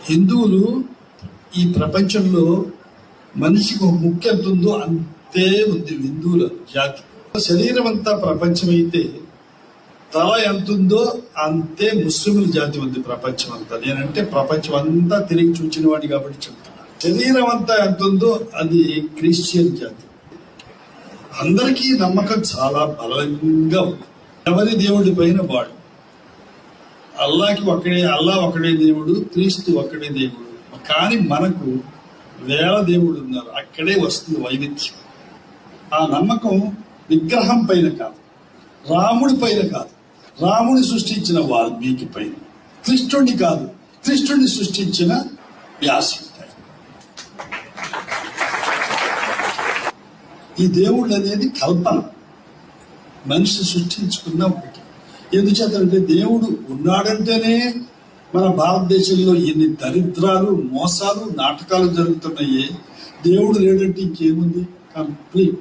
హిందువులు ఈ ప్రపంచంలో మనిషికి ఒక ముక్కు ఎంత ఉందో అంతే ఉంది హిందువుల జాతి. శరీరం అంతా ప్రపంచం అయితే తల ఎంత ఉందో అంతే ముస్లింల జాతి ఉంది ప్రపంచం అంతా. నేనంటే ప్రపంచం అంతా తిరిగి చూచిన వాడి కాబట్టి చెప్తున్నా. శరీరం అంతా ఎంత ఉందో అది క్రిస్టియన్ జాతి. అందరికీ నమ్మకం చాలా బలంగా ఉంది. ఎవరి దేవుడి పైన వాడు. అల్లా ఒకడే దేవుడు, క్రీస్తు ఒక్కడే దేవుడు. కానీ మనకు వేల దేవుడు ఉన్నారు. అక్కడే వస్తుంది వైవిధ్యం. ఆ నమ్మకం విగ్రహం పైన కాదు, రాముడి పైన కాదు, రాముడి సృష్టించిన వాల్మీకి పైన, కృష్ణుడిని కాదు, కృష్ణుడిని సృష్టించిన వ్యాసుడి పైన. ఈ దేవుడు అనేది కల్పన, మనిషి సృష్టించుకున్న ఒకటి. ఎందుచేతంటే దేవుడు ఉన్నాడంటేనే మన భారతదేశంలో ఎన్ని దరిద్రాలు, మోసాలు, నాటకాలు జరుగుతున్నాయి. దేవుడు లేడంటే ఇంకేముంది? కంప్లీట్